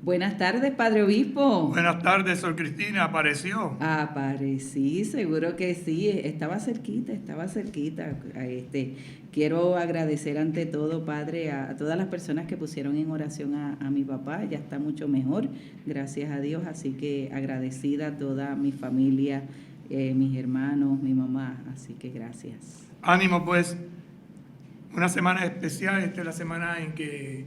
Buenas tardes, Padre Obispo. Buenas tardes, Sor Cristina. ¿Apareció? Aparecí, seguro que sí. Estaba cerquita. Quiero agradecer ante todo, Padre, a todas las personas que pusieron en oración a mi papá. Ya está mucho mejor, gracias a Dios. Así que agradecida a toda mi familia, mis hermanos, mi mamá. Así que gracias. Ánimo, pues. Una semana especial. Esta es la semana en que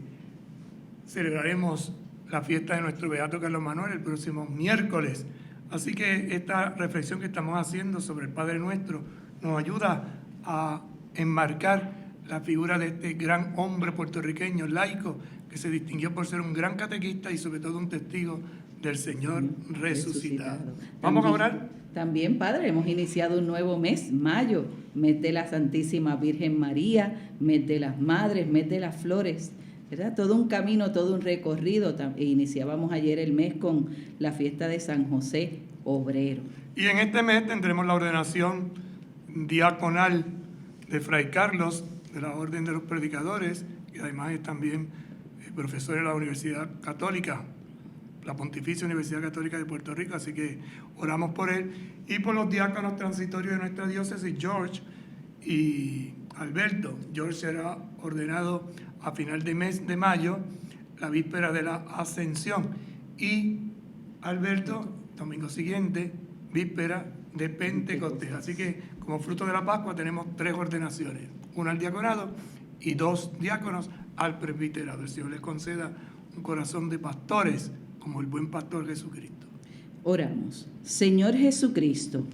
celebraremos la fiesta de nuestro Beato Carlos Manuel el próximo miércoles. Así que esta reflexión que estamos haciendo sobre el Padre Nuestro nos ayuda a enmarcar la figura de este gran hombre puertorriqueño, laico, que se distinguió por ser un gran catequista y sobre todo un testigo del Señor resucitado. ¿Vamos a orar? También, Padre, hemos iniciado un nuevo mes, mayo, mes de la Santísima Virgen María, mes de las Madres, mes de las Flores, ¿verdad? Todo un camino, todo un recorrido. Iniciábamos ayer el mes con la fiesta de San José Obrero. Y en este mes tendremos la ordenación diaconal de Fray Carlos, de la Orden de los Predicadores, que además es también profesor en la Universidad Católica, la Pontificia Universidad Católica de Puerto Rico, así que oramos por él y por los diáconos transitorios de nuestra diócesis, George y Alberto. George será ordenado a final de mes de mayo, la víspera de la Ascensión, y Alberto, domingo siguiente, víspera de Pentecostés. Así que como fruto de la Pascua tenemos 3 ordenaciones, una al diaconado y 2 diáconos al presbiterado. El Señor les conceda un corazón de pastores como el buen pastor Jesucristo. Oramos. Señor Jesucristo,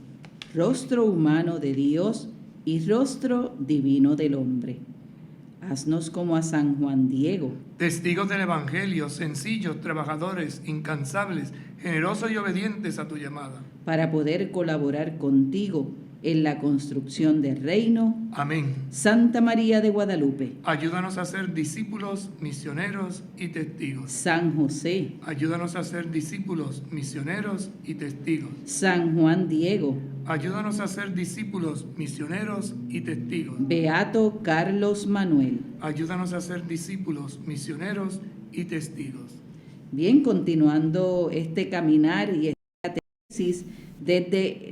rostro humano de Dios y rostro divino del hombre, haznos como a San Juan Diego, testigos del Evangelio, sencillos, trabajadores, incansables, generosos y obedientes a tu llamada, para poder colaborar contigo en la construcción del reino. Amén. Santa María de Guadalupe, Ayúdanos a ser discípulos, misioneros y testigos. San José, Ayúdanos a ser discípulos, misioneros y testigos. San Juan Diego, Ayúdanos a ser discípulos, misioneros y testigos. Beato Carlos Manuel. Ayúdanos a ser discípulos, misioneros y testigos. Bien, continuando este caminar y esta catequesis desde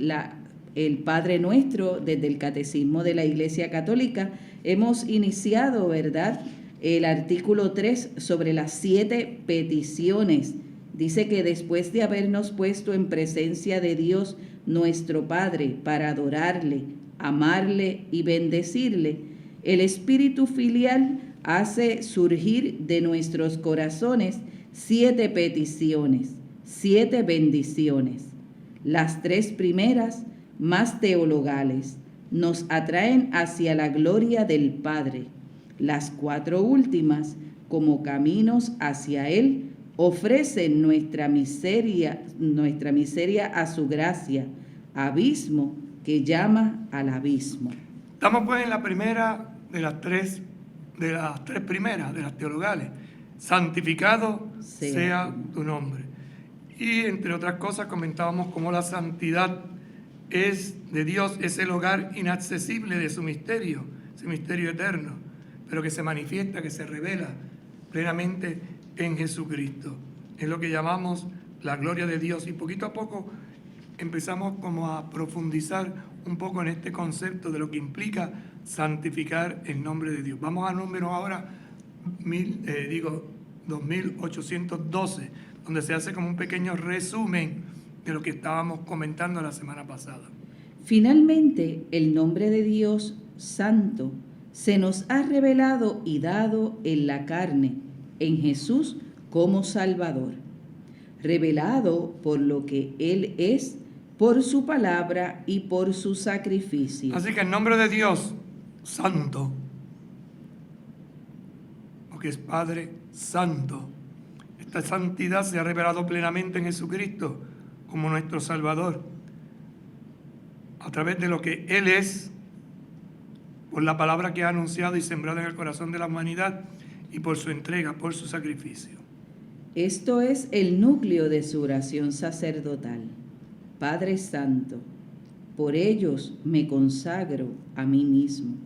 el Padre Nuestro, desde el Catecismo de la Iglesia Católica, hemos iniciado, ¿verdad?, el artículo 3 sobre las 7 peticiones. Dice que después de habernos puesto en presencia de Dios nuestro Padre para adorarle, amarle y bendecirle, el Espíritu Filial hace surgir de nuestros corazones 7 peticiones, 7 bendiciones. Las 3 primeras, más teologales, nos atraen hacia la gloria del Padre. Las 4 últimas, como caminos hacia Él, ofrecen nuestra miseria a su gracia, abismo que llama al abismo. Estamos pues en la primera de las tres primeras, de las teologales. Santificado sea tu nombre. Y entre otras cosas comentábamos cómo la santidad es de Dios, es el hogar inaccesible de su misterio, ese misterio eterno, pero que se manifiesta, que se revela plenamente en Jesucristo. Es lo que llamamos la gloria de Dios, y poquito a poco empezamos como a profundizar un poco en este concepto de lo que implica santificar el nombre de Dios. Vamos a números ahora 2812, donde se hace como un pequeño resumen de lo que estábamos comentando la semana pasada. Finalmente, el nombre de Dios Santo se nos ha revelado y dado en la carne, en Jesús como Salvador, revelado por lo que Él es, por su palabra y por su sacrificio. Así que el nombre de Dios, Santo, porque es Padre Santo, esta santidad se ha revelado plenamente en Jesucristo como nuestro Salvador, a través de lo que Él es, por la palabra que ha anunciado y sembrado en el corazón de la humanidad, y por su entrega, por su sacrificio. Esto es el núcleo de su oración sacerdotal. Padre Santo, por ellos me consagro a mí mismo,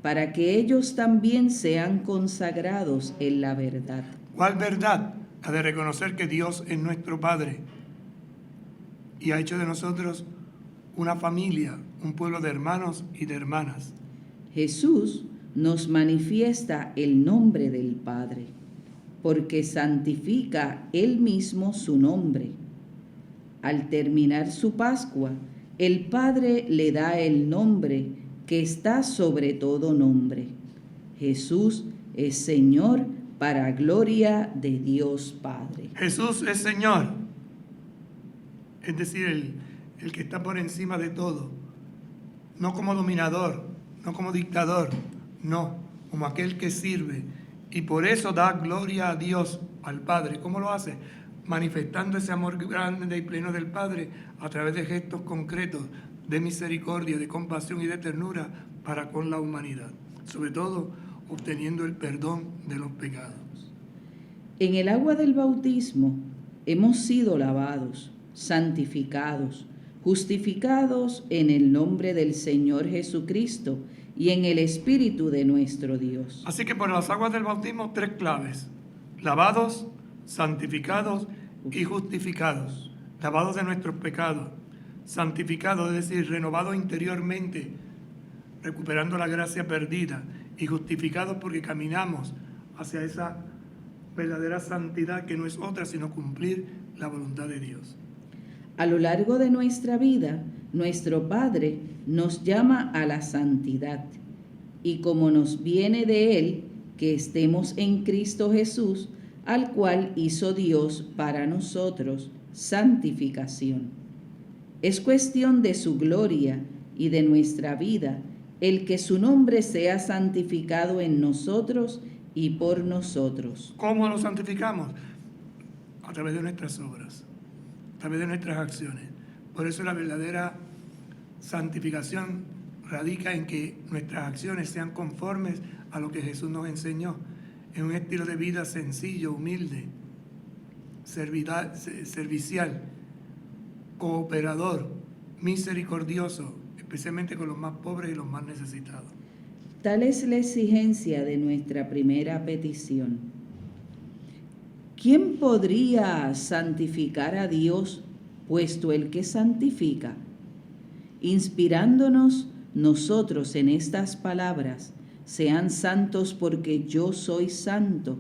para que ellos también sean consagrados en la verdad. ¿Cuál verdad? la de reconocer que Dios es nuestro Padre y ha hecho de nosotros una familia, un pueblo de hermanos y de hermanas. Jesús nos manifiesta el nombre del Padre, porque santifica Él mismo su nombre. Al terminar su Pascua, el Padre le da el nombre que está sobre todo nombre. Jesús es Señor para gloria de Dios Padre. Jesús es Señor, es decir, el que está por encima de todo, no como dominador, no como dictador, no, como aquel que sirve, y por eso da gloria a Dios, al Padre. ¿Cómo lo hace? Manifestando ese amor grande y pleno del Padre a través de gestos concretos de misericordia, de compasión y de ternura para con la humanidad, sobre todo obteniendo el perdón de los pecados. En el agua del bautismo hemos sido lavados, santificados, justificados en el nombre del Señor Jesucristo y en el Espíritu de nuestro Dios. Así que por las aguas del bautismo, 3 claves: lavados, santificados y justificados. Lavados de nuestros pecados, santificados, es decir, renovados interiormente, recuperando la gracia perdida, y justificados porque caminamos hacia esa verdadera santidad que no es otra sino cumplir la voluntad de Dios. A lo largo de nuestra vida, nuestro Padre nos llama a la santidad, y como nos viene de Él, que estemos en Cristo Jesús, al cual hizo Dios para nosotros santificación. Es cuestión de su gloria y de nuestra vida el que su nombre sea santificado en nosotros y por nosotros. ¿Cómo lo santificamos? A través de nuestras obras, a través de nuestras acciones. Por eso la verdadera santificación radica en que nuestras acciones sean conformes a lo que Jesús nos enseñó, en un estilo de vida sencillo, humilde, servicial, cooperador, misericordioso, especialmente con los más pobres y los más necesitados. Tal es la exigencia de nuestra primera petición. ¿Quién podría santificar a Dios, puesto el que santifica? Inspirándonos nosotros en estas palabras, sean santos porque yo soy santo,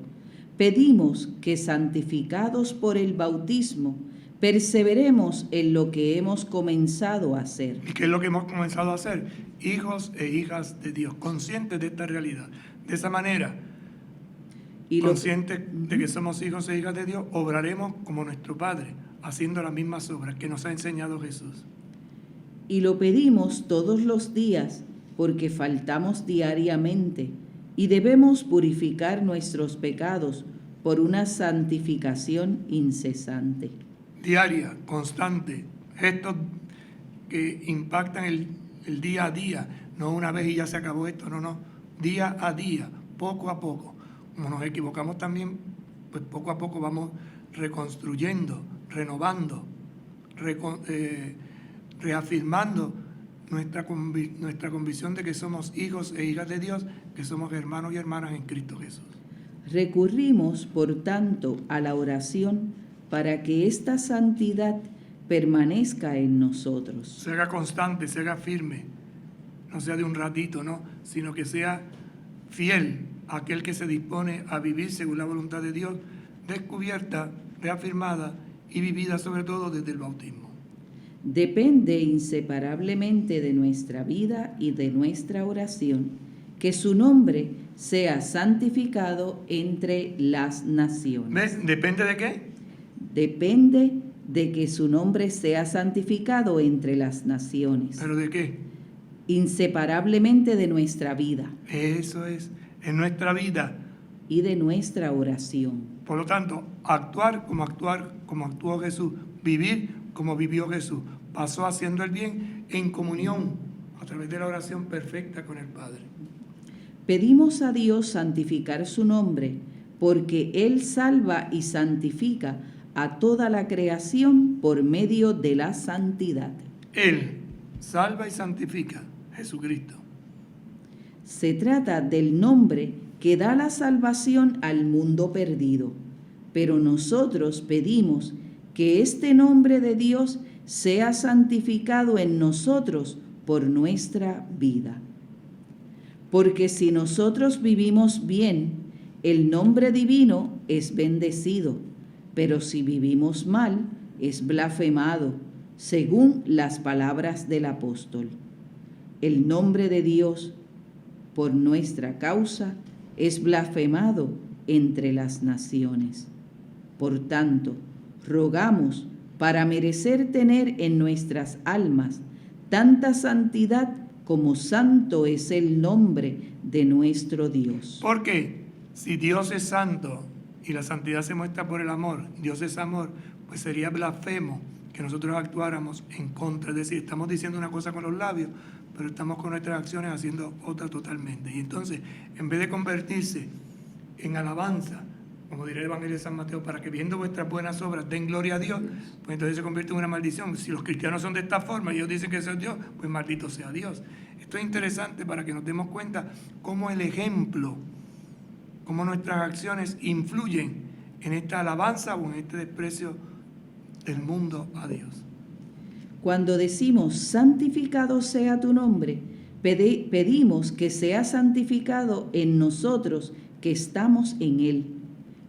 pedimos que, santificados por el bautismo, perseveremos en lo que hemos comenzado a hacer. ¿Y qué es lo que hemos comenzado a hacer? Hijos e hijas de Dios, conscientes de esta realidad. De esa manera, conscientes de que somos hijos e hijas de Dios, obraremos como nuestro Padre, haciendo las mismas obras que nos ha enseñado Jesús. Y lo pedimos todos los días, porque faltamos diariamente y debemos purificar nuestros pecados por una santificación incesante. Diaria, constante, gestos que impactan el día a día, no una vez y ya se acabó esto, no, día a día, poco a poco. Como nos equivocamos también, pues poco a poco vamos reconstruyendo, renovando, reafirmando nuestra convicción de que somos hijos e hijas de Dios, que somos hermanos y hermanas en Cristo Jesús. Recurrimos, por tanto, a la oración para que esta santidad permanezca en nosotros. Se haga constante, se haga firme, no sea de un ratito, no, sino que sea fiel a aquel que se dispone a vivir según la voluntad de Dios, descubierta, reafirmada y vivida sobre todo desde el bautismo. Depende inseparablemente de nuestra vida y de nuestra oración que su nombre sea santificado entre las naciones. ¿Ves? ¿Depende de qué? Depende de que su nombre sea santificado entre las naciones. ¿Pero de qué? Inseparablemente de nuestra vida. Eso es, en nuestra vida. Y de nuestra oración. Por lo tanto, actuar como actuó Jesús, vivir como vivió Jesús, pasó haciendo el bien en comunión a través de la oración perfecta con el Padre. Pedimos a Dios santificar su nombre, porque Él salva y santifica a toda la creación por medio de la santidad. Él salva y santifica, Jesucristo. Se trata del nombre que da la salvación al mundo perdido, pero nosotros pedimos que este nombre de Dios sea santificado en nosotros por nuestra vida. Porque si nosotros vivimos bien, el nombre divino es bendecido, pero si vivimos mal, es blasfemado, según las palabras del apóstol. El nombre de Dios, por nuestra causa, es blasfemado entre las naciones. Por tanto, rogamos para merecer tener en nuestras almas tanta santidad como santo es el nombre de nuestro Dios. Porque si Dios es santo y la santidad se muestra por el amor, Dios es amor, pues sería blasfemo que nosotros actuáramos en contra. Es decir, estamos diciendo una cosa con los labios, pero estamos con nuestras acciones haciendo otra totalmente. Y entonces, en vez de convertirse en alabanza, como dirá el Evangelio de San Mateo, para que viendo vuestras buenas obras den gloria a Dios, pues entonces se convierte en una maldición. Si los cristianos son de esta forma y ellos dicen que ese es Dios, pues maldito sea Dios. Esto es interesante para que nos demos cuenta cómo el ejemplo, cómo nuestras acciones influyen en esta alabanza o en este desprecio del mundo a Dios. Cuando decimos santificado sea tu nombre, pedimos que sea santificado en nosotros que estamos en Él,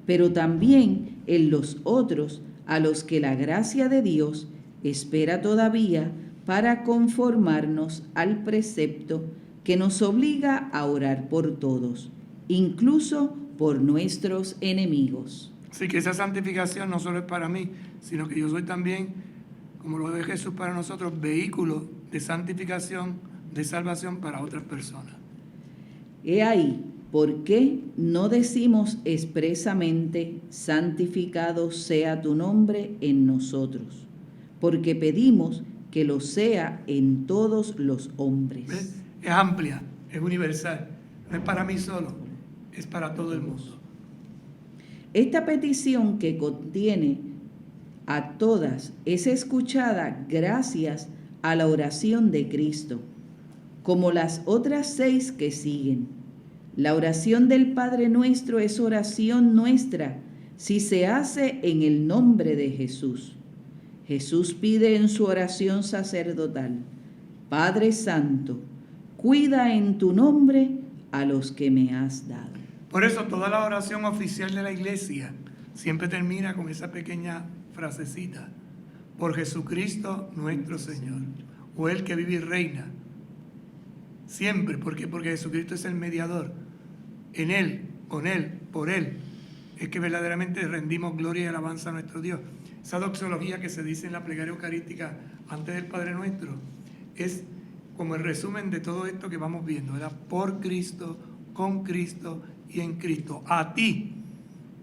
pero también en los otros a los que la gracia de Dios espera todavía para conformarnos al precepto que nos obliga a orar por todos, incluso por nuestros enemigos. Así que esa santificación no solo es para mí, sino que yo soy también, como lo de Jesús para nosotros, vehículo de santificación, de salvación para otras personas. He ahí por qué no decimos expresamente, santificado sea tu nombre en nosotros, porque pedimos que lo sea en todos los hombres. ¿Ves? Es amplia, es universal, no es para mí solo, es para todo el mundo. Esta petición que contiene a todas es escuchada gracias a la oración de Cristo, como las otras 6 que siguen. La oración del Padre Nuestro es oración nuestra si se hace en el nombre de Jesús. Jesús pide en su oración sacerdotal: Padre Santo, cuida en tu nombre a los que me has dado. Por eso toda la oración oficial de la iglesia siempre termina con esa pequeña frasecita: por Jesucristo nuestro Señor, o el que vive y reina. Siempre, porque Jesucristo es el mediador. En Él, con Él, por Él, es que verdaderamente rendimos gloria y alabanza a nuestro Dios. Esa doxología que se dice en la plegaria eucarística antes del Padre Nuestro es como el resumen de todo esto que vamos viendo, ¿verdad? Por Cristo, con Cristo y en Cristo. A ti,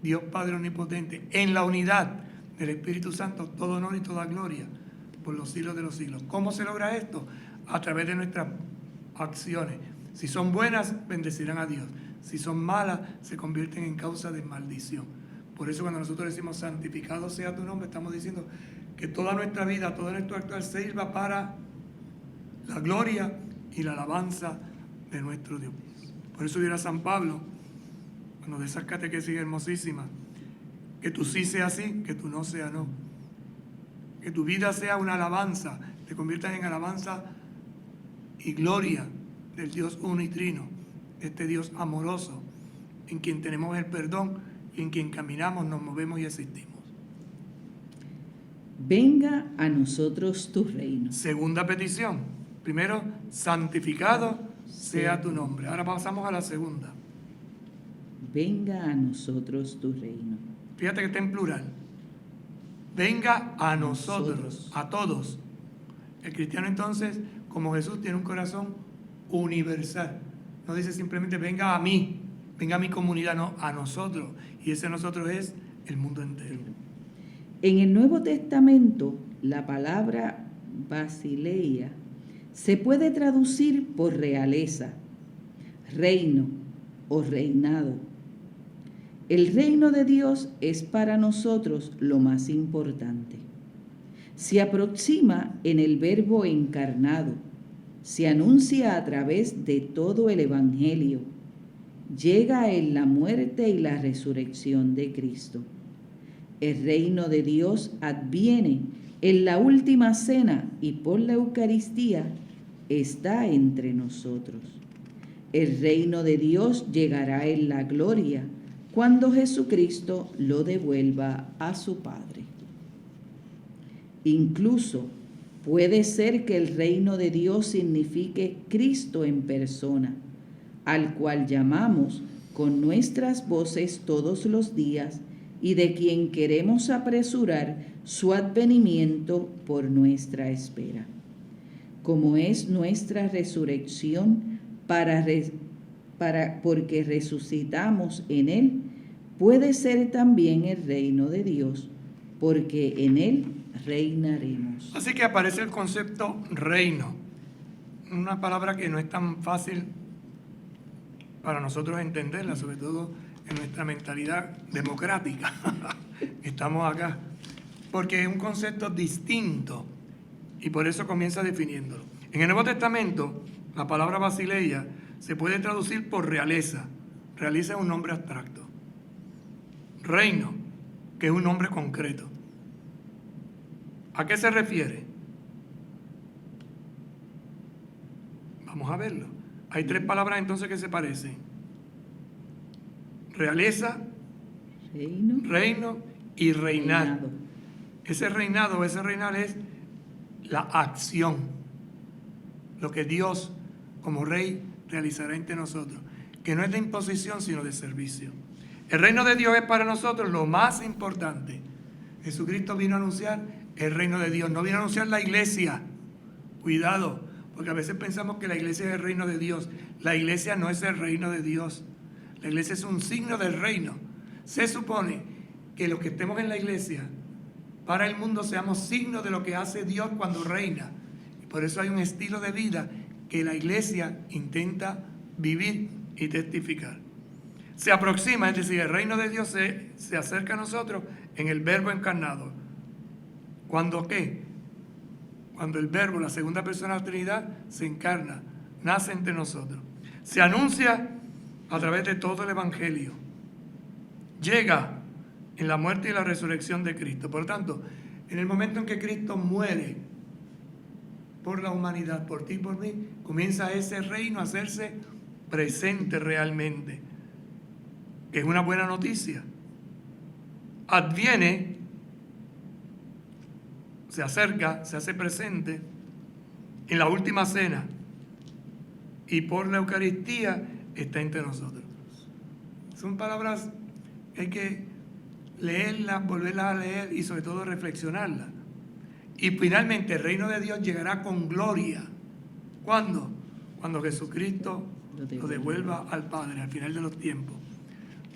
Dios Padre Omnipotente, en la unidad del Espíritu Santo, todo honor y toda gloria por los siglos de los siglos. ¿Cómo se logra esto? A través de nuestras acciones. Si son buenas, bendecirán a Dios. Si son malas, se convierten en causa de maldición. Por eso cuando nosotros decimos santificado sea tu nombre, estamos diciendo que toda nuestra vida, todo nuestro actuar sirva para la gloria y la alabanza de nuestro Dios. Por eso dirá San Pablo, cuando de esas catequesis hermosísimas, que tu sí sea sí, que tu no sea no. Que tu vida sea una alabanza, te conviertas en alabanza y gloria del Dios uno y trino, este Dios amoroso, en quien tenemos el perdón y en quien caminamos, nos movemos y existimos. Venga a nosotros tu reino. Segunda petición. Primero, santificado sea tu nombre. Ahora pasamos a la segunda. Venga a nosotros tu reino. Fíjate que está en plural. Venga a nosotros, a todos. El cristiano entonces, como Jesús, tiene un corazón universal. No dice simplemente venga a mí, venga a mi comunidad, no, a nosotros. Y ese nosotros es el mundo entero. En el Nuevo Testamento, la palabra basileia se puede traducir por realeza, reino o reinado. El reino de Dios es para nosotros lo más importante. Se aproxima en el Verbo encarnado, se anuncia a través de todo el Evangelio, llega en la muerte y la resurrección de Cristo. El reino de Dios adviene en la última cena y por la Eucaristía está entre nosotros. El reino de Dios llegará en la gloria cuando Jesucristo lo devuelva a su Padre. Incluso puede ser que el reino de Dios signifique Cristo en persona, al cual llamamos con nuestras voces todos los días y de quien queremos apresurar su advenimiento por nuestra espera. Como es nuestra resurrección porque resucitamos en Él, puede ser también el reino de Dios, porque en Él reinaremos. Así que aparece el concepto reino, una palabra que no es tan fácil para nosotros entenderla, sobre todo en nuestra mentalidad democrática. Estamos acá, porque es un concepto distinto y por eso comienza definiéndolo. En el Nuevo Testamento, la palabra basileia se puede traducir por realeza. Realeza es un nombre abstracto. Reino, que es un nombre concreto. ¿A qué se refiere? Vamos a verlo. Hay tres palabras entonces que se parecen. Realeza, reino y reinar. Reinado. Ese reinado, ese reinar es la acción. Lo que Dios como rey realizará entre nosotros. Que no es de imposición, sino de servicio. El reino de Dios es para nosotros lo más importante. Jesucristo vino a anunciar el reino de Dios, no vino a anunciar la iglesia. Cuidado, porque a veces pensamos que la iglesia es el reino de Dios. La iglesia no es el reino de Dios. La iglesia es un signo del reino. Se supone que los que estemos en la iglesia, para el mundo seamos signos de lo que hace Dios cuando reina. Y por eso hay un estilo de vida que la iglesia intenta vivir y testificar. Se aproxima, es decir, el reino de Dios se acerca a nosotros en el Verbo encarnado. ¿Cuándo qué? Cuando el Verbo, la segunda persona de la Trinidad, se encarna, nace entre nosotros. Se anuncia a través de todo el Evangelio. Llega en la muerte y la resurrección de Cristo. Por lo tanto, en el momento en que Cristo muere por la humanidad, por ti y por mí, comienza ese reino a hacerse presente realmente, que es una buena noticia. Adviene, se acerca, se hace presente en la última cena y por la Eucaristía está entre nosotros. Son palabras que hay que leerlas, volverlas a leer y sobre todo reflexionarlas. Y finalmente el reino de Dios llegará con gloria. ¿Cuándo? Cuando Jesucristo lo devuelva al Padre al final de los tiempos.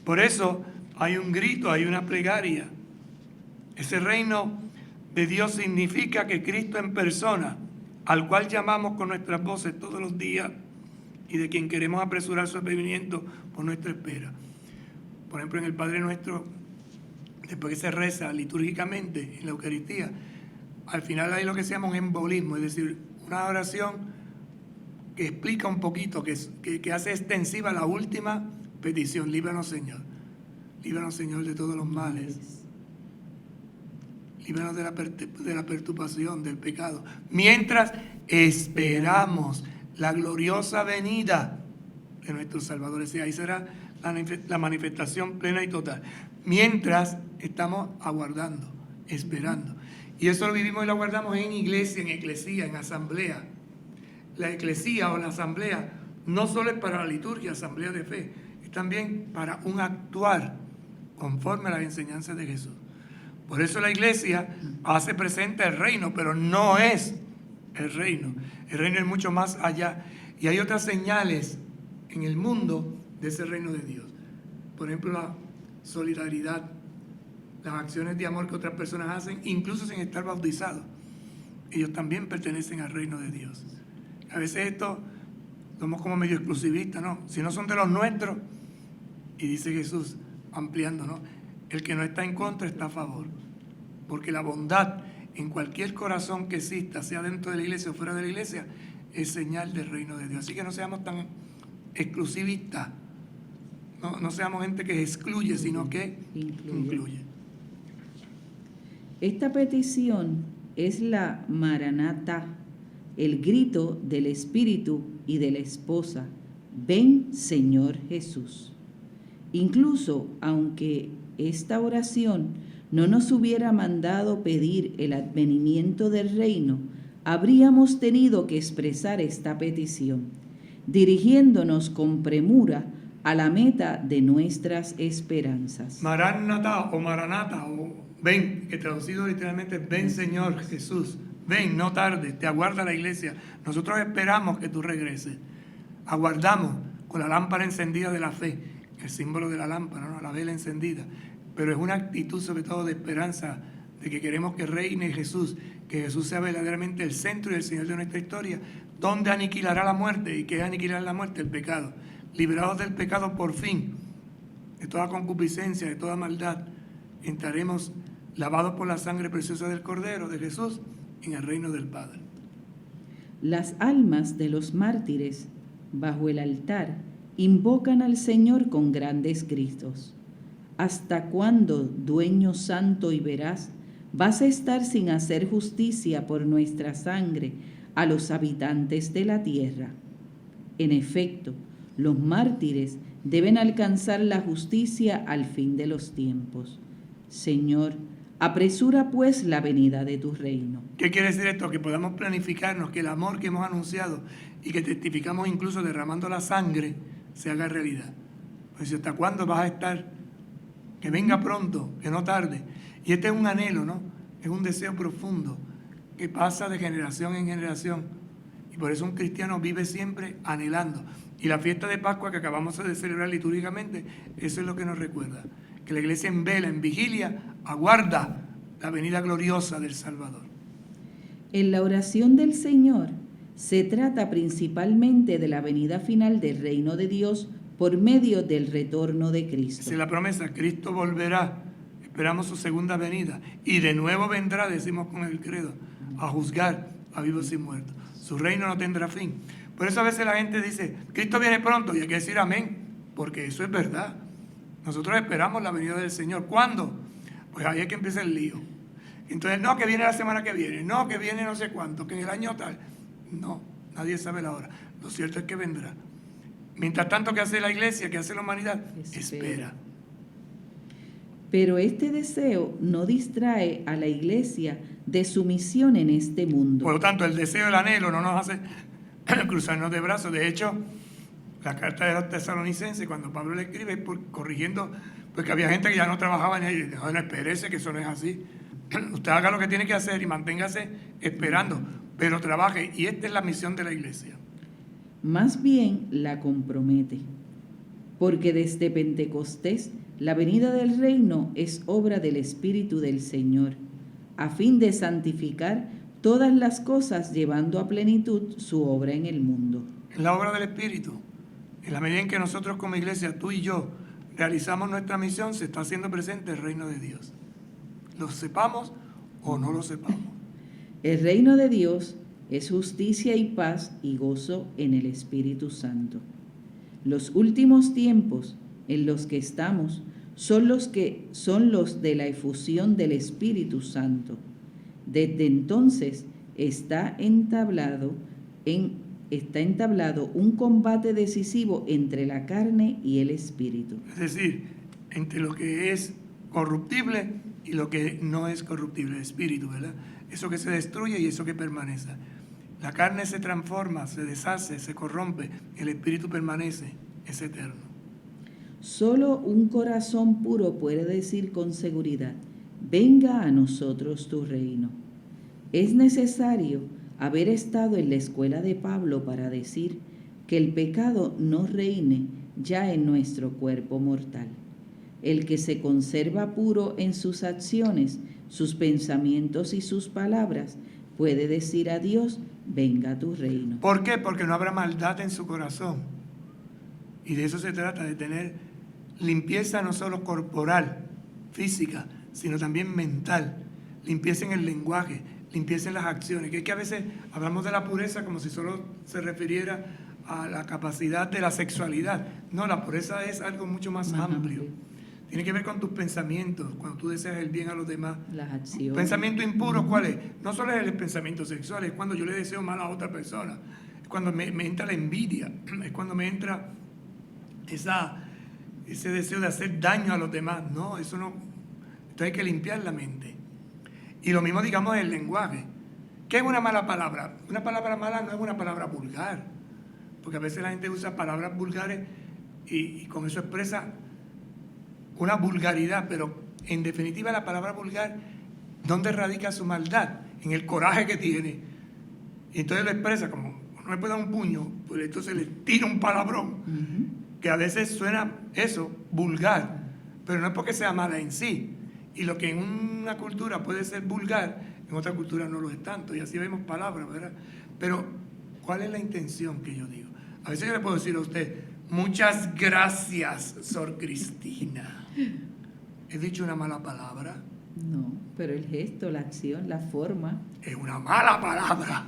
Por eso hay un grito, hay una plegaria. Ese reino de Dios significa que Cristo en persona, al cual llamamos con nuestras voces todos los días y de quien queremos apresurar su advenimiento por nuestra espera. Por ejemplo, en el Padre Nuestro, después que se reza litúrgicamente en la Eucaristía, al final hay lo que se llama un embolismo, es decir, una oración que explica un poquito, que hace extensiva la última petición. Líbranos, Señor. Líbranos, Señor, de todos los males. Líbranos de la perturbación, del pecado. Mientras esperamos la gloriosa venida de nuestro Salvador. Ahí será la manifestación plena y total. Mientras estamos aguardando, esperando. Y eso lo vivimos y lo guardamos en iglesia, en eclesía, en asamblea. La eclesía o la asamblea no solo es para la liturgia, asamblea de fe, es también para un actuar conforme a las enseñanzas de Jesús. Por eso la iglesia hace presente el reino, pero no es el reino. El reino es mucho más allá. Y hay otras señales en el mundo de ese reino de Dios. Por ejemplo, la solidaridad, las acciones de amor que otras personas hacen, incluso sin estar bautizados. Ellos también pertenecen al reino de Dios. A veces esto somos como medio exclusivistas, ¿no? Si no son de los nuestros, y dice Jesús, ampliando, ¿no? El que no está en contra está a favor. Porque la bondad en cualquier corazón que exista, sea dentro de la iglesia o fuera de la iglesia, es señal del reino de Dios. Así que no seamos tan exclusivistas. No seamos gente que excluye, sino que incluye. Esta petición es la Maranatá, el grito del Espíritu y de la esposa: ven, Señor Jesús. Incluso aunque esta oración no nos hubiera mandado pedir el advenimiento del reino, habríamos tenido que expresar esta petición, dirigiéndonos con premura a la meta de nuestras esperanzas. Maranatá o Maranata o ven, que traducido literalmente ven, Señor Jesús. Ven, no tardes, te aguarda la iglesia. Nosotros esperamos que tú regreses. Aguardamos con la lámpara encendida de la fe, el símbolo de la lámpara, ¿no? La vela encendida. Pero es una actitud sobre todo de esperanza, de que queremos que reine Jesús, que Jesús sea verdaderamente el centro y el Señor de nuestra historia, donde aniquilará la muerte. ¿Y qué es aniquilar la muerte? El pecado. Liberados del pecado por fin, de toda concupiscencia, de toda maldad, entraremos lavados por la sangre preciosa del Cordero, de Jesús, en el reino del Padre. Las almas de los mártires bajo el altar invocan al Señor con grandes gritos. ¿Hasta cuándo, dueño santo y veraz, vas a estar sin hacer justicia por nuestra sangre a los habitantes de la tierra? En efecto, los mártires deben alcanzar la justicia al fin de los tiempos. Señor, apresura pues la venida de tu reino. ¿Qué quiere decir esto? Que podamos planificarnos, que el amor que hemos anunciado y que testificamos incluso derramando la sangre se haga realidad. Pues ¿hasta cuándo vas a estar? Que venga pronto, que no tarde. Y este es un anhelo, ¿no? Es un deseo profundo que pasa de generación en generación. Y por eso un cristiano vive siempre anhelando. Y la fiesta de Pascua que acabamos de celebrar litúrgicamente, eso es lo que nos recuerda. Que la iglesia en vela, en vigilia, aguarda la venida gloriosa del Salvador. En la oración del Señor se trata principalmente de la venida final del reino de Dios por medio del retorno de Cristo. Esa es la promesa, Cristo volverá, esperamos su segunda venida, y de nuevo vendrá, decimos con el credo, a juzgar a vivos y muertos. Su reino no tendrá fin. Por eso a veces la gente dice, Cristo viene pronto, y hay que decir amén, porque eso es verdad. Nosotros esperamos la venida del Señor. ¿Cuándo? Pues ahí es que empieza el lío. Entonces, no, que viene la semana que viene, no, que viene no sé cuánto, que en el año tal. No, nadie sabe la hora. Lo cierto es que vendrá. Mientras tanto, ¿qué hace la iglesia? ¿Qué hace la humanidad? Espera. Pero este deseo no distrae a la iglesia de su misión en este mundo. Por lo tanto, el deseo, el anhelo no nos hace cruzarnos de brazos. De hecho, la carta de los tesalonicenses, cuando Pablo le escribe, corrigiendo, porque había gente que ya no trabajaba en ella, no, espérese, que eso no es así. Usted haga lo que tiene que hacer y manténgase esperando, pero trabaje. Y esta es la misión de la iglesia. Más bien la compromete, porque desde Pentecostés la venida del reino es obra del Espíritu del Señor, a fin de santificar todas las cosas, llevando a plenitud su obra en el mundo. La obra del Espíritu, en la medida en que nosotros como iglesia, tú y yo, realizamos nuestra misión, se está haciendo presente el reino de Dios. Lo sepamos o no lo sepamos. El reino de Dios es justicia y paz y gozo en el Espíritu Santo. Los últimos tiempos en los que estamos son los de la efusión del Espíritu Santo. Desde entonces está entablado un combate decisivo entre la carne y el Espíritu. Es decir, entre lo que es corruptible y lo que no es corruptible, el espíritu, ¿verdad? Eso que se destruye y eso que permanece. La carne se transforma, se deshace, se corrompe, el espíritu permanece, es eterno. Solo un corazón puro puede decir con seguridad: venga a nosotros tu reino. Es necesario haber estado en la escuela de Pablo para decir que el pecado no reine ya en nuestro cuerpo mortal. El que se conserva puro en sus acciones, sus pensamientos y sus palabras, puede decir a Dios: venga a tu reino. ¿Por qué? Porque no habrá maldad en su corazón. Y de eso se trata, de tener limpieza no solo corporal, física, sino también mental. Limpieza en el lenguaje, limpieza en las acciones. Que es que a veces hablamos de la pureza como si solo se refiriera a la capacidad de la sexualidad. No, la pureza es algo mucho más amplio. Tiene que ver con tus pensamientos, cuando tú deseas el bien a los demás. Las acciones. Pensamiento impuro, ¿cuál es? No solo es el pensamiento sexual, es cuando yo le deseo mal a otra persona. Es cuando me entra la envidia, es cuando me entra ese deseo de hacer daño a los demás. No, eso no. Entonces hay que limpiar la mente. Y lo mismo, digamos, el lenguaje. ¿Qué es una mala palabra? Una palabra mala no es una palabra vulgar, porque a veces la gente usa palabras vulgares y con eso expresa una vulgaridad, pero en definitiva la palabra vulgar, ¿dónde radica su maldad? En el coraje que tiene. Y entonces lo expresa como, no me puede dar un puño, pues entonces le tira un palabrón, que a veces suena eso, vulgar, pero no es porque sea mala en sí. Y lo que en una cultura puede ser vulgar, en otra cultura no lo es tanto, y así vemos palabras, ¿verdad? Pero, ¿cuál es la intención que yo digo? A veces yo le puedo decir a usted, muchas gracias, Sor Cristina. ¿He dicho una mala palabra? No, pero el gesto, la acción, la forma. Es una mala palabra,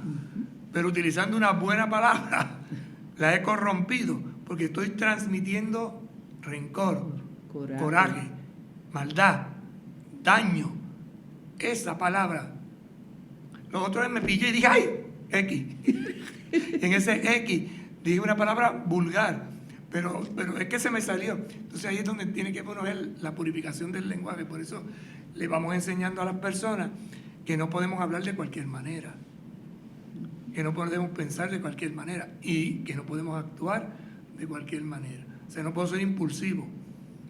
pero utilizando una buena palabra, la he corrompido, porque estoy transmitiendo rencor, coraje, maldad, daño. Esa palabra. Los otros me pillé y dije, ¡ay! X. En ese X dije una palabra vulgar. Pero es que se me salió. Entonces ahí es donde tiene que poner la purificación del lenguaje. Por eso le vamos enseñando a las personas que no podemos hablar de cualquier manera, que no podemos pensar de cualquier manera y que no podemos actuar de cualquier manera. O sea, no puedo ser impulsivo.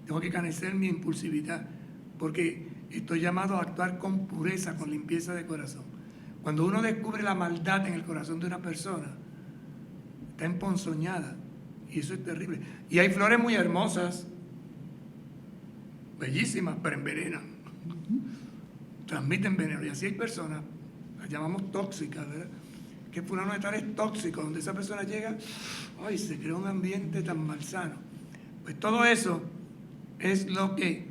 Tengo que canecer mi impulsividad porque estoy llamado a actuar con pureza, con limpieza de corazón. Cuando uno descubre la maldad en el corazón de una persona, está emponzoñada. Y eso es terrible. Y hay flores muy hermosas, bellísimas, pero envenenan. Transmiten veneno. Y así hay personas, las llamamos tóxicas, ¿verdad? Que fulano de tal es tóxico, donde esa persona llega, ¡ay! Se crea un ambiente tan malsano. Pues todo eso es lo que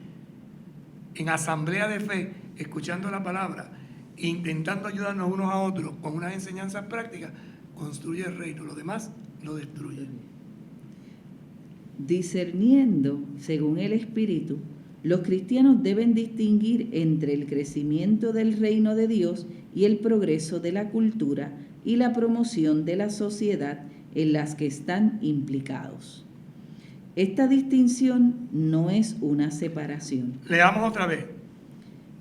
en asamblea de fe, escuchando la palabra, intentando ayudarnos unos a otros con unas enseñanzas prácticas, construye el reino. Lo demás lo destruye. Discerniendo, según el Espíritu, los cristianos deben distinguir entre el crecimiento del reino de Dios y el progreso de la cultura y la promoción de la sociedad en las que están implicados. Esta distinción no es una separación. Leamos otra vez.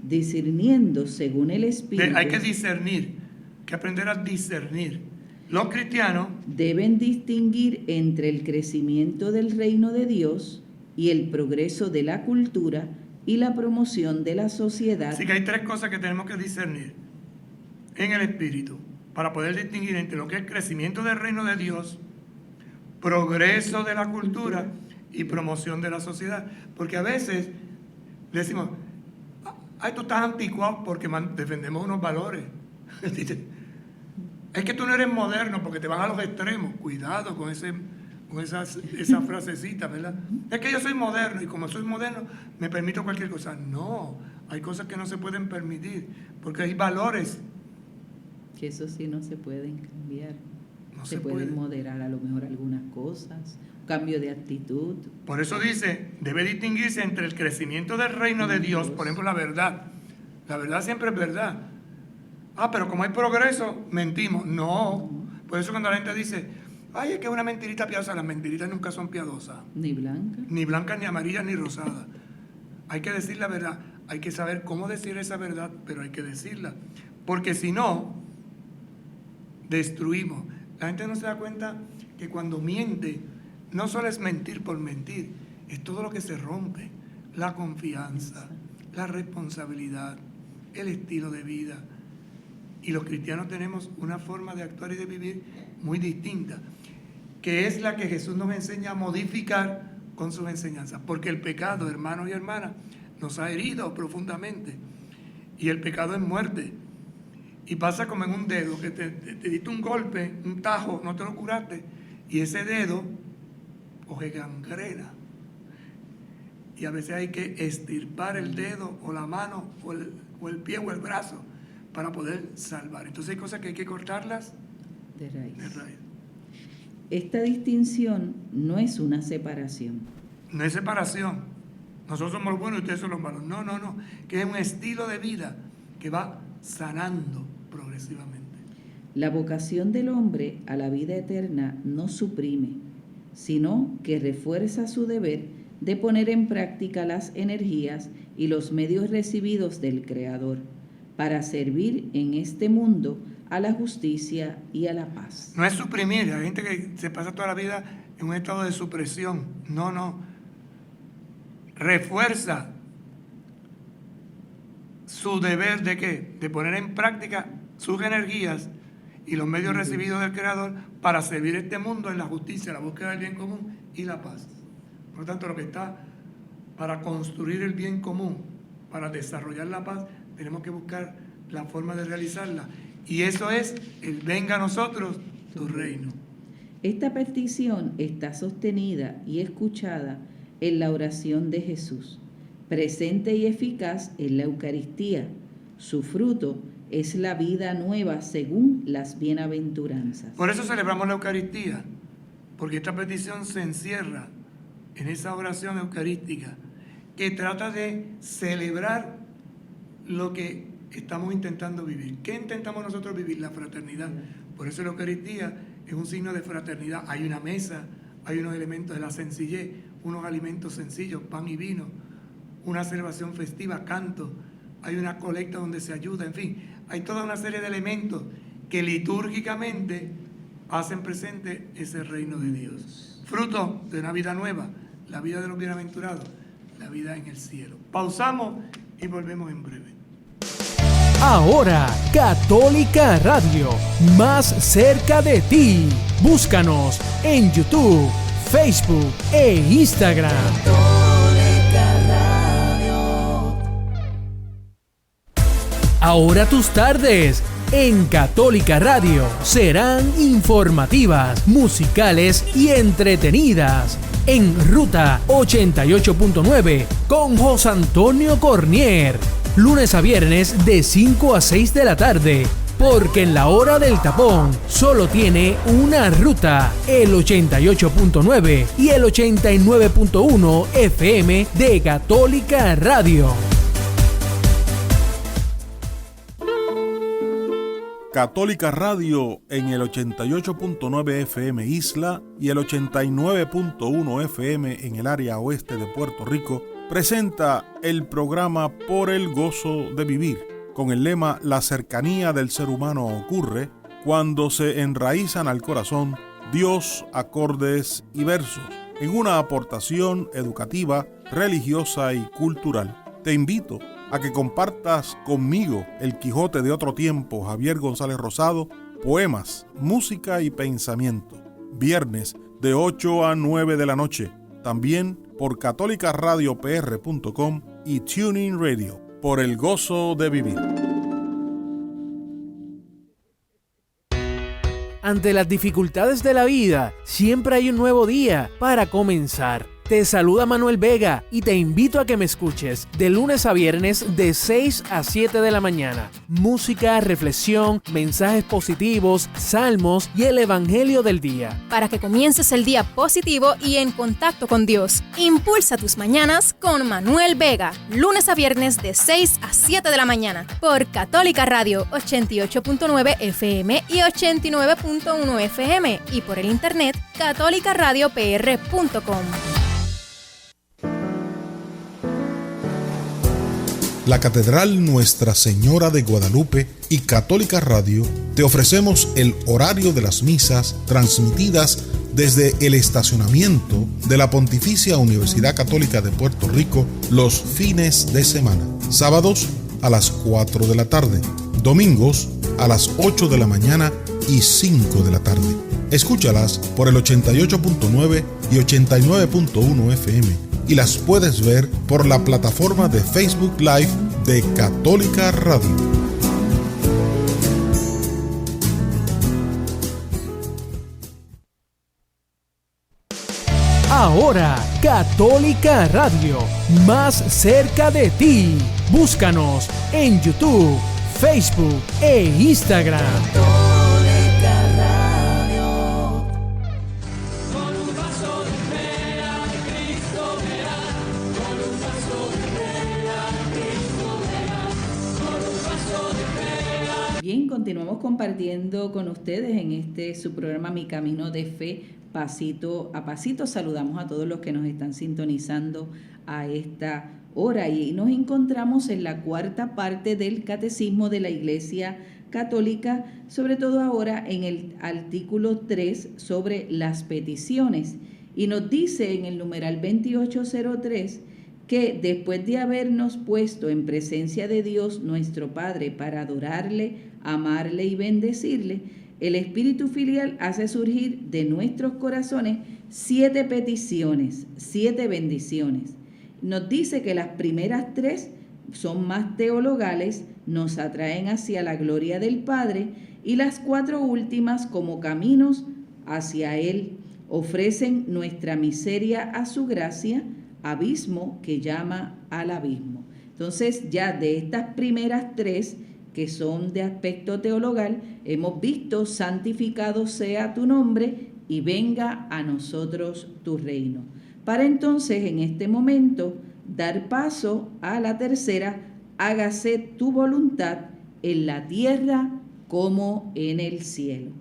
Discerniendo, según el Espíritu. Hay que discernir, que aprender a discernir. Los cristianos deben distinguir entre el crecimiento del reino de Dios y el progreso de la cultura y la promoción de la sociedad. Así que hay tres cosas que tenemos que discernir en el Espíritu para poder distinguir entre lo que es crecimiento del reino de Dios, progreso de la cultura y promoción de la sociedad. Porque a veces decimos, ay, tú estás anticuado porque defendemos unos valores. Es que tú no eres moderno porque te vas a los extremos. Cuidado con esa frasecita, ¿verdad? Es que yo soy moderno y como soy moderno me permito cualquier cosa. No, hay cosas que no se pueden permitir porque hay valores. Que eso sí no se pueden cambiar. No se pueden moderar a lo mejor algunas cosas, cambio de actitud. Por eso dice, debe distinguirse entre el crecimiento del reino de Dios, por ejemplo, la verdad. La verdad siempre es verdad. Ah, pero como hay progreso, mentimos. No. Por eso cuando la gente dice, ay, es que es una mentirita piadosa, las mentiritas nunca son piadosas. Ni blancas. Ni blancas, ni amarillas, ni rosadas. Hay que decir la verdad. Hay que saber cómo decir esa verdad, pero hay que decirla. Porque si no, destruimos. La gente no se da cuenta que cuando miente, no solo es mentir por mentir, es todo lo que se rompe. La confianza, la responsabilidad, el estilo de vida. Y los cristianos tenemos una forma de actuar y de vivir muy distinta, que es la que Jesús nos enseña a modificar con sus enseñanzas. Porque el pecado, hermanos y hermanas, nos ha herido profundamente. Y el pecado es muerte. Y pasa como en un dedo, que te diste un golpe, un tajo, no te lo curaste. Y ese dedo coge gangrena. Y a veces hay que estirpar el dedo o la mano o el pie o el brazo para poder salvar. Entonces hay cosas que hay que cortarlas de raíz. De raíz. Esta distinción no es una separación. No es separación. nosotros somos los buenos y ustedes son los malos. No, que es un estilo de vida que va sanando progresivamente. La vocación del hombre a la vida eterna no suprime, sino que refuerza su deber de poner en práctica las energías y los medios recibidos del Creador para servir en este mundo a la justicia y a la paz. No es suprimir, hay gente que se pasa toda la vida en un estado de supresión. No. Refuerza su deber de ¿qué? De poner en práctica sus energías y los medios recibidos del Creador para servir este mundo en la justicia, la búsqueda del bien común y la paz. Por lo tanto, lo que está para construir el bien común, para desarrollar la paz, tenemos que buscar la forma de realizarla. Y eso es el venga a nosotros tu reino. Esta petición está sostenida y escuchada en la oración de Jesús, presente y eficaz en la Eucaristía. Su fruto es la vida nueva según las bienaventuranzas. Por eso celebramos la Eucaristía, porque esta petición se encierra en esa oración eucarística que trata de celebrar lo que estamos intentando vivir. ¿Qué intentamos nosotros vivir? La fraternidad. Por eso la Eucaristía es un signo de fraternidad. Hay una mesa, hay unos elementos de la sencillez, unos alimentos sencillos, pan y vino, una celebración festiva, canto, hay una colecta donde se ayuda, en fin, hay toda una serie de elementos que litúrgicamente hacen presente ese reino de Dios. Fruto de una vida nueva, la vida de los bienaventurados, la vida en el cielo. Pausamos y volvemos en breve. Ahora, Católica Radio, más cerca de ti. Búscanos en YouTube, Facebook e Instagram. Católica Radio. Ahora tus tardes en Católica Radio serán informativas, musicales y entretenidas. En Ruta 88.9 con José Antonio Cornier. Lunes a viernes de 5 a 6 de la tarde, porque en la hora del tapón solo tiene una ruta, el 88.9 y el 89.1 FM de Católica Radio. Católica Radio en el 88.9 FM Isla y el 89.1 FM en el área oeste de Puerto Rico presenta el programa Por el Gozo de Vivir, con el lema La cercanía del ser humano ocurre cuando se enraizan al corazón Dios, acordes y versos, en una aportación educativa, religiosa y cultural. Te invito a que compartas conmigo El Quijote de otro tiempo, Javier González Rosado, poemas, música y pensamiento. Viernes de 8 a 9 de la noche. También por catolicradiopr.com y TuneIn Radio, por el gozo de vivir. Ante las dificultades de la vida, siempre hay un nuevo día para comenzar. Te saluda Manuel Vega y te invito a que me escuches de lunes a viernes de 6 a 7 de la mañana. Música, reflexión, mensajes positivos, salmos y el evangelio del día. Para que comiences el día positivo y en contacto con Dios. Impulsa tus mañanas con Manuel Vega. Lunes a viernes de 6 a 7 de la mañana. Por Católica Radio 88.9 FM y 89.1 FM. Y por el internet catolicradiopr.com. La Catedral Nuestra Señora de Guadalupe y Católica Radio te ofrecemos el horario de las misas transmitidas desde el estacionamiento de la Pontificia Universidad Católica de Puerto Rico los fines de semana. Sábados a las 4 de la tarde, domingos a las 8 de la mañana y 5 de la tarde. Escúchalas por el 88.9 y 89.1 FM. Y las puedes ver por la plataforma de Facebook Live de Católica Radio. Ahora, Católica Radio, más cerca de ti. Búscanos en YouTube, Facebook e Instagram. Bien, continuamos compartiendo con ustedes en este su programa Mi Camino de Fe, pasito a pasito. Saludamos a todos los que nos están sintonizando a esta hora y nos encontramos en la cuarta parte del Catecismo de la Iglesia Católica, sobre todo ahora en el artículo 3 sobre las peticiones. Y nos dice en el numeral 2803 que después de habernos puesto en presencia de Dios nuestro Padre para adorarle, amarle y bendecirle, el Espíritu Filial hace surgir de nuestros corazones 7 peticiones, 7 bendiciones. Nos dice que las primeras 3 son más teologales, nos atraen hacia la gloria del Padre, y las 4 últimas, como caminos hacia Él, ofrecen nuestra miseria a su gracia, abismo que llama al abismo. Entonces, ya de estas primeras 3, que son de aspecto teologal, hemos visto: santificado sea tu nombre y venga a nosotros tu reino. Para entonces, en este momento, dar paso a la tercera: hágase tu voluntad en la tierra como en el cielo.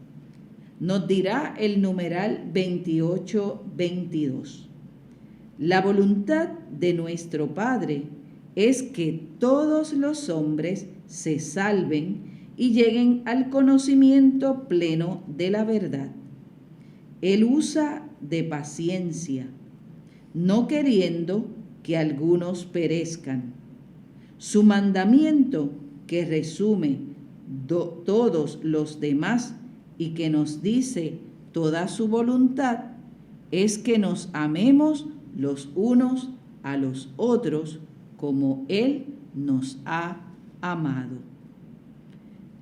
Nos dirá el numeral 2822. La voluntad de nuestro Padre es que todos los hombres se salven y lleguen al conocimiento pleno de la verdad. Él usa de paciencia, no queriendo que algunos perezcan. Su mandamiento, que resume todos los demás y que nos dice toda su voluntad, es que nos amemos los unos a los otros como Él nos ha amado.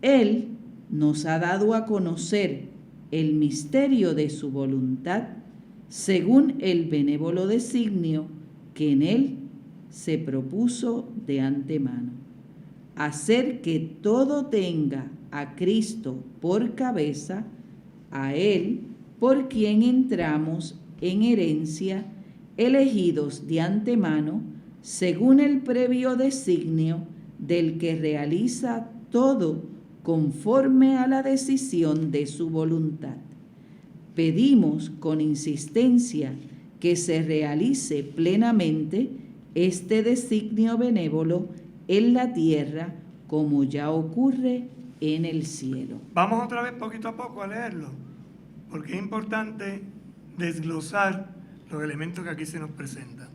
Él nos ha dado a conocer el misterio de su voluntad según el benévolo designio que en Él se propuso de antemano, hacer que todo tenga a Cristo por cabeza, a Él por quien entramos en herencia, elegidos de antemano, según el previo designio del que realiza todo conforme a la decisión de su voluntad. Pedimos con insistencia que se realice plenamente este designio benévolo en la tierra como ya ocurre en el cielo. Vamos otra vez poquito a poco a leerlo, porque es importante desglosar los elementos que aquí se nos presentan.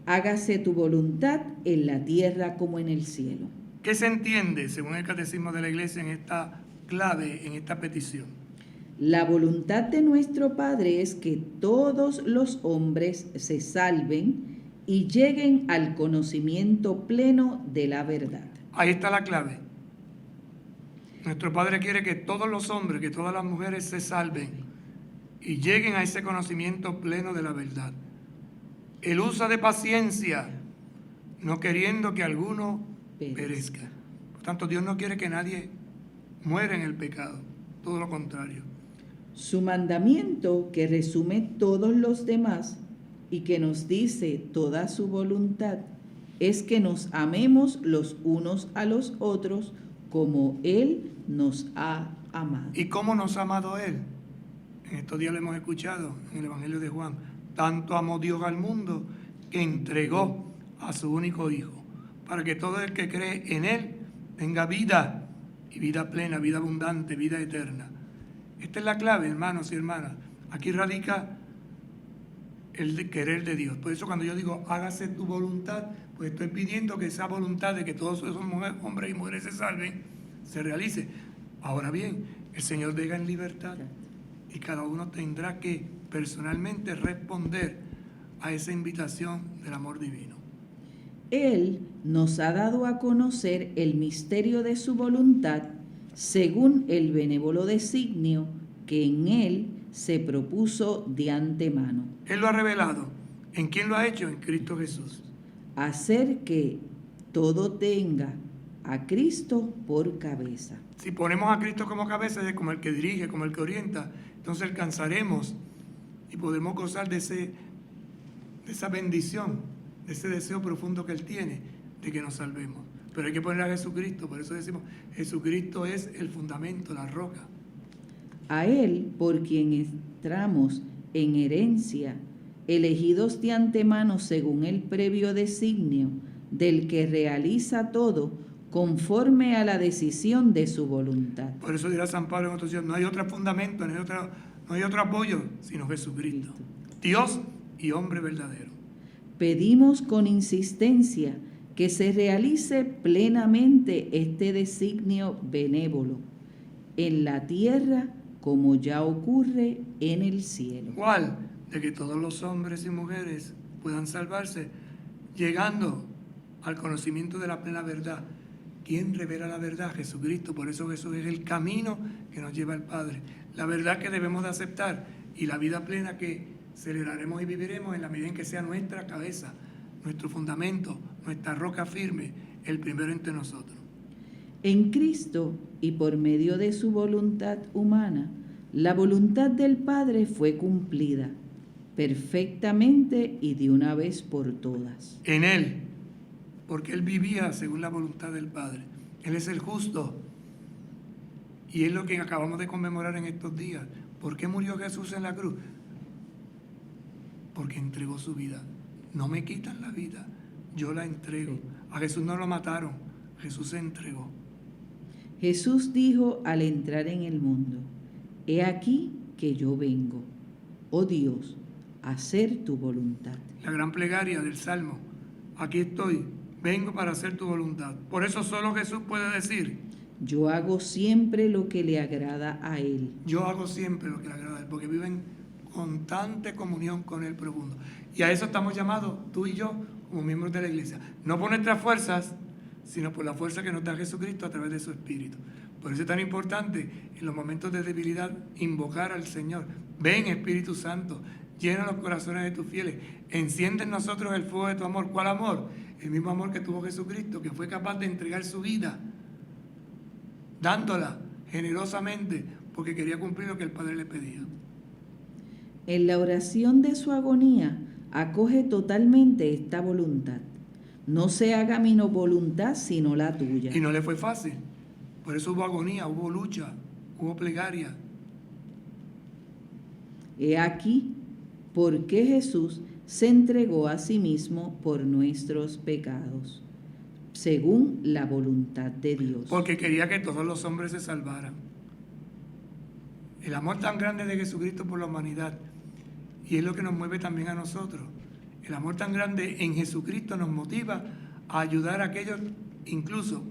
Hágase tu voluntad en la tierra como en el cielo. ¿Qué se entiende, según el Catecismo de la Iglesia, en esta clave, en esta petición? La voluntad de nuestro Padre es que todos los hombres se salven y lleguen al conocimiento pleno de la verdad. Ahí está la clave. Nuestro Padre quiere que todos los hombres, que todas las mujeres se salven y lleguen a ese conocimiento pleno de la verdad. Él usa de paciencia, no queriendo que alguno perezca. Por tanto, Dios no quiere que nadie muera en el pecado, todo lo contrario. Su mandamiento, que resume todos los demás y que nos dice toda su voluntad, es que nos amemos los unos a los otros como Él nos ha amado. ¿Y cómo nos ha amado Él? En estos días lo hemos escuchado en el Evangelio de Juan. Tanto amó Dios al mundo que entregó a su único Hijo, para que todo el que cree en Él tenga vida, y vida plena, vida abundante, vida eterna. Esta es la clave, hermanos y hermanas. Aquí radica el querer de Dios. Por eso cuando yo digo, hágase tu voluntad, pues estoy pidiendo que esa voluntad de que todos esos hombres y mujeres se salven, se realice. Ahora bien, el Señor deja en libertad y cada uno tendrá que personalmente responder a esa invitación del amor divino. Él nos ha dado a conocer el misterio de su voluntad según el benévolo designio que en Él se propuso de antemano. Él lo ha revelado. ¿En quién lo ha hecho? En Cristo Jesús. Hacer que todo tenga a Cristo por cabeza. Si ponemos a Cristo como cabeza, es como el que dirige, como el que orienta, entonces alcanzaremos y podemos gozar de esa bendición, de ese deseo profundo que Él tiene de que nos salvemos. pero hay que poner a Jesucristo. Por eso decimos, Jesucristo es el fundamento, la roca. A Él, por quien entramos en herencia, elegidos de antemano según el previo designio del que realiza todo conforme a la decisión de su voluntad. Por eso dirá San Pablo en otra ocasión, no hay otro fundamento, no hay otro apoyo, sino Jesucristo. Dios y hombre verdadero. Pedimos con insistencia que se realice plenamente este designio benévolo en la tierra como ya ocurre en el cielo. ¿Cuál? De que todos los hombres y mujeres puedan salvarse, llegando al conocimiento de la plena verdad. ¿Quién revela la verdad? Jesucristo. Por eso Jesús es el camino que nos lleva al Padre. La verdad que debemos de aceptar y la vida plena que celebraremos y viviremos en la medida en que sea nuestra cabeza, nuestro fundamento, nuestra roca firme, el primero entre nosotros. En Cristo y por medio de su voluntad humana, la voluntad del Padre fue cumplida perfectamente y de una vez por todas. En Él, porque Él vivía según la voluntad del Padre. Él es el justo. Y es lo que acabamos de conmemorar en estos días. ¿Por qué murió Jesús en la cruz? Porque entregó su vida. No me quitan la vida, yo la entrego. A Jesús no lo mataron, Jesús se entregó. Jesús dijo al entrar en el mundo: He aquí que yo vengo, oh Dios, a hacer tu voluntad. La gran plegaria del Salmo: aquí estoy, vengo para hacer tu voluntad. Por eso solo Jesús puede decir: yo hago siempre lo que le agrada a Él. Yo hago siempre lo que le agrada a Él, porque viven constante comunión con Él profundo. Y a eso estamos llamados, tú y yo, como miembros de la iglesia. No por nuestras fuerzas, sino por la fuerza que nos da Jesucristo a través de su Espíritu. Por eso es tan importante en los momentos de debilidad invocar al Señor. Ven, Espíritu Santo, llena los corazones de tus fieles, enciende en nosotros el fuego de tu amor. ¿Cuál amor? El mismo amor que tuvo Jesucristo, que fue capaz de entregar su vida, dándola generosamente, porque quería cumplir lo que el Padre le pedía. En la oración de su agonía, acoge totalmente esta voluntad. No se haga mi voluntad, sino la tuya. Y no le fue fácil. Por eso hubo agonía, hubo lucha, hubo plegaria. He aquí por qué Jesús se entregó a sí mismo por nuestros pecados, según la voluntad de Dios. Porque quería que todos los hombres se salvaran. El amor tan grande de Jesucristo por la humanidad, y es lo que nos mueve también a nosotros. El amor tan grande en Jesucristo nos motiva a ayudar a aquellos, incluso,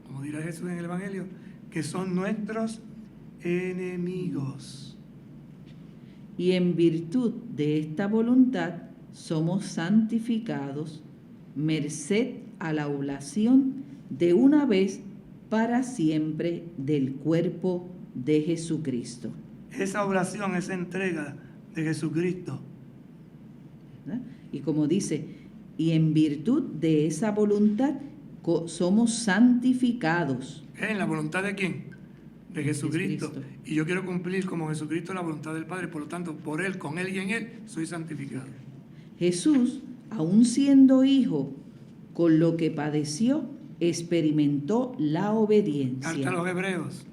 como dirá Jesús en el Evangelio, que son nuestros enemigos. Y en virtud de esta voluntad somos santificados, merced a la oblación de una vez para siempre del cuerpo de Jesucristo. Esa oblación, esa entrega de Jesucristo. ¿Verdad? Y como dice, y en virtud de esa voluntad somos santificados. ¿En la voluntad de quién? De Jesucristo. Jesucristo. Y yo quiero cumplir como Jesucristo la voluntad del Padre, por lo tanto, por Él, con Él y en Él, soy santificado. Jesús, aun siendo hijo, con lo que padeció, experimentó la obediencia. Carta a los Hebreos.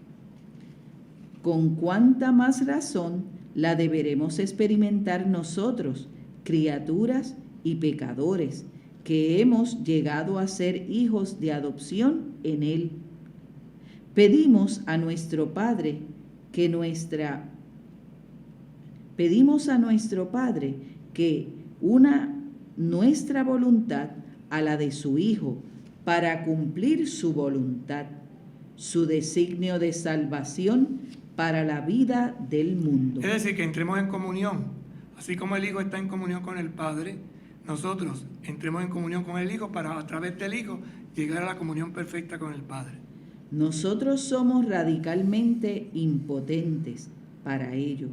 Con cuánta más razón la deberemos experimentar nosotros, criaturas y pecadores, que hemos llegado a ser hijos de adopción en Él. Pedimos a nuestro Padre que una nuestra voluntad a la de su Hijo, para cumplir su voluntad, su designio de salvación para la vida del mundo. Es decir, que entremos en comunión. Así como el Hijo está en comunión con el Padre, nosotros entremos en comunión con el Hijo para, a través del Hijo, llegar a la comunión perfecta con el Padre. Nosotros somos radicalmente impotentes para ello,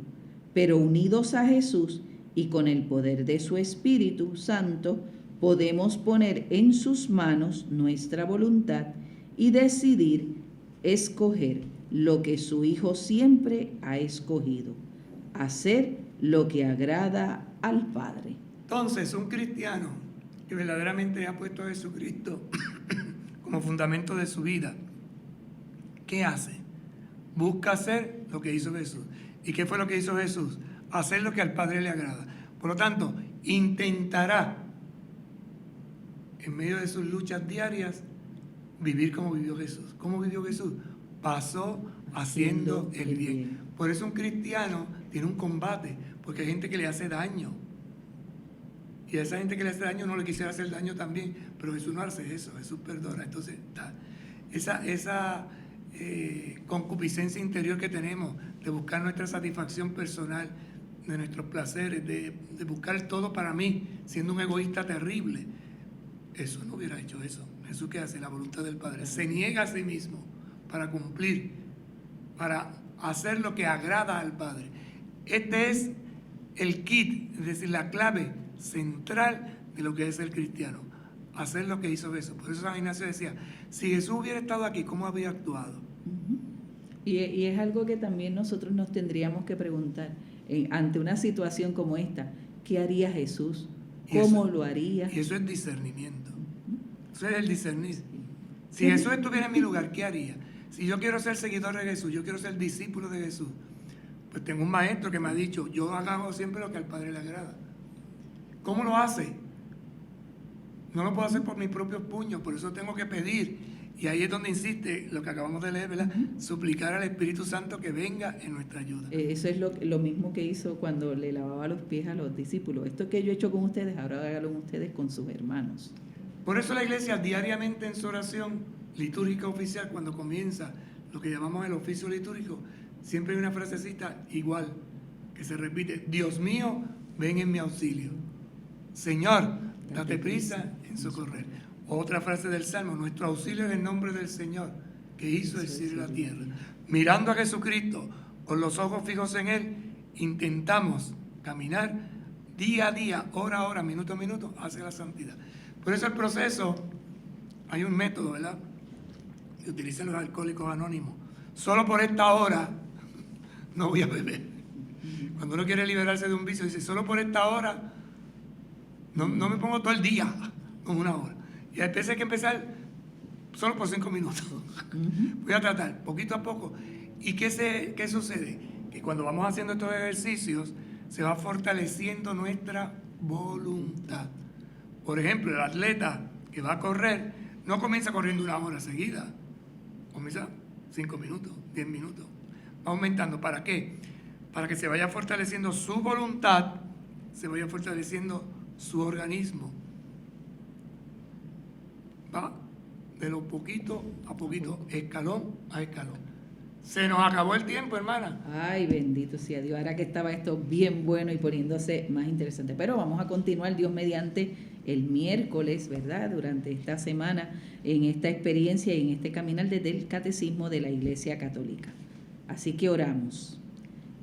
pero unidos a Jesús y con el poder de su Espíritu Santo, podemos poner en sus manos nuestra voluntad y decidir escoger lo que su Hijo siempre ha escogido, hacer lo que agrada al Padre. Entonces, un cristiano que verdaderamente ha puesto a Jesucristo como fundamento de su vida. ¿Qué hace? Busca hacer lo que hizo Jesús. ¿Y qué fue lo que hizo Jesús? Hacer lo que al Padre le agrada. Por lo tanto, intentará, en medio de sus luchas diarias, vivir como vivió Jesús. ¿Cómo vivió Jesús? Pasó haciendo el bien. Por eso un cristiano tiene un combate, porque hay gente que le hace daño. Y a esa gente que le hace daño no le quisiera hacer daño también, pero Jesús no hace eso, Jesús perdona. Entonces, esa concupiscencia interior que tenemos de buscar nuestra satisfacción personal, de nuestros placeres, de buscar todo para mí, siendo un egoísta terrible, Jesús no hubiera hecho eso. Jesús, ¿qué hace? La voluntad del Padre. Se niega a sí mismo para cumplir, para hacer lo que agrada al Padre. Este es el kit, es decir, la clave central de lo que es el cristiano. Hacer lo que hizo Jesús. Por eso San Ignacio decía, si Jesús hubiera estado aquí, ¿cómo habría actuado? Y es algo que también nosotros nos tendríamos que preguntar ante una situación como esta. ¿Qué haría Jesús? ¿Cómo lo haría? Y eso es discernimiento. Eso es el discernir. Si Jesús estuviera en mi lugar, ¿qué haría? Si yo quiero ser seguidor de Jesús, yo quiero ser discípulo de Jesús, pues tengo un maestro que me ha dicho, yo hago siempre lo que al Padre le agrada. ¿Cómo lo hace? No lo puedo hacer por mis propios puños, por eso tengo que pedir. Y ahí es donde insiste lo que acabamos de leer, ¿verdad? Suplicar al Espíritu Santo que venga en nuestra ayuda. Eso es lo mismo que hizo cuando le lavaba los pies a los discípulos. Esto que yo he hecho con ustedes, ahora háganlo ustedes con sus hermanos. Por eso la iglesia diariamente en su oración litúrgica oficial, cuando comienza lo que llamamos el oficio litúrgico, siempre hay una frasecita igual, que se repite, Dios mío, ven en mi auxilio. Señor, date prisa en socorrer. Otra frase del Salmo, nuestro auxilio es el nombre del Señor, que hizo el cielo y la tierra. Mirando a Jesucristo, con los ojos fijos en Él, intentamos caminar día a día, hora a hora, minuto a minuto, hacia la santidad. Por eso el proceso, hay un método, ¿verdad?, que utilizan los alcohólicos anónimos. Solo por esta hora no voy a beber. Cuando uno quiere liberarse de un vicio, dice, solo por esta hora no me pongo todo el día con una hora. Y a veces hay que empezar solo por 5 minutos. Voy a tratar poquito a poco. ¿Y qué sucede? Que cuando vamos haciendo estos ejercicios, se va fortaleciendo nuestra voluntad. Por ejemplo, el atleta que va a correr no comienza corriendo 1 hora seguida. Comienza 5 minutos, 10 minutos. Va aumentando. ¿Para qué? Para que se vaya fortaleciendo su voluntad, se vaya fortaleciendo su organismo. Va de lo poquito a poquito, escalón a escalón. Se nos acabó el tiempo, hermana. Ay, bendito sea Dios. Ahora que estaba esto bien bueno y poniéndose más interesante. Pero vamos a continuar, Dios mediante, el miércoles, ¿verdad? Durante esta semana, en esta experiencia y en este caminar desde el Catecismo de la Iglesia Católica. Así que oramos.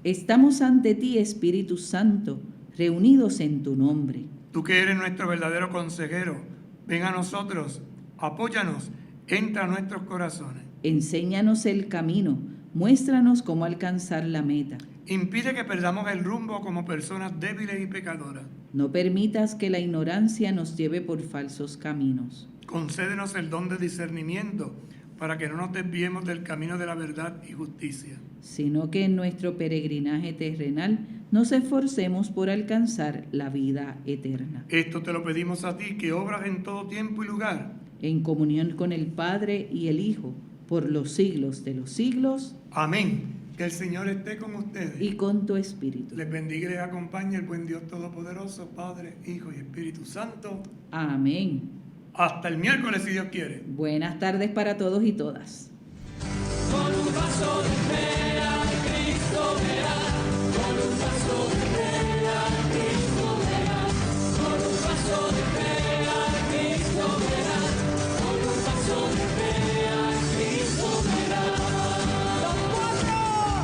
Estamos ante ti, Espíritu Santo, reunidos en tu nombre. Tú que eres nuestro verdadero consejero, ven a nosotros, apóyanos, entra a nuestros corazones. Enséñanos el camino, muéstranos cómo alcanzar la meta. Impide que perdamos el rumbo como personas débiles y pecadoras. No permitas que la ignorancia nos lleve por falsos caminos. Concédenos el don de discernimiento para que no nos desviemos del camino de la verdad y justicia. Sino que en nuestro peregrinaje terrenal nos esforcemos por alcanzar la vida eterna. Esto te lo pedimos a ti, que obras en todo tiempo y lugar. En comunión con el Padre y el Hijo, por los siglos de los siglos. Amén. Que el Señor esté con ustedes. Y con tu espíritu. Les bendiga y les acompañe el buen Dios Todopoderoso, Padre, Hijo y Espíritu Santo. Amén. Hasta el miércoles, si Dios quiere. Buenas tardes para todos y todas.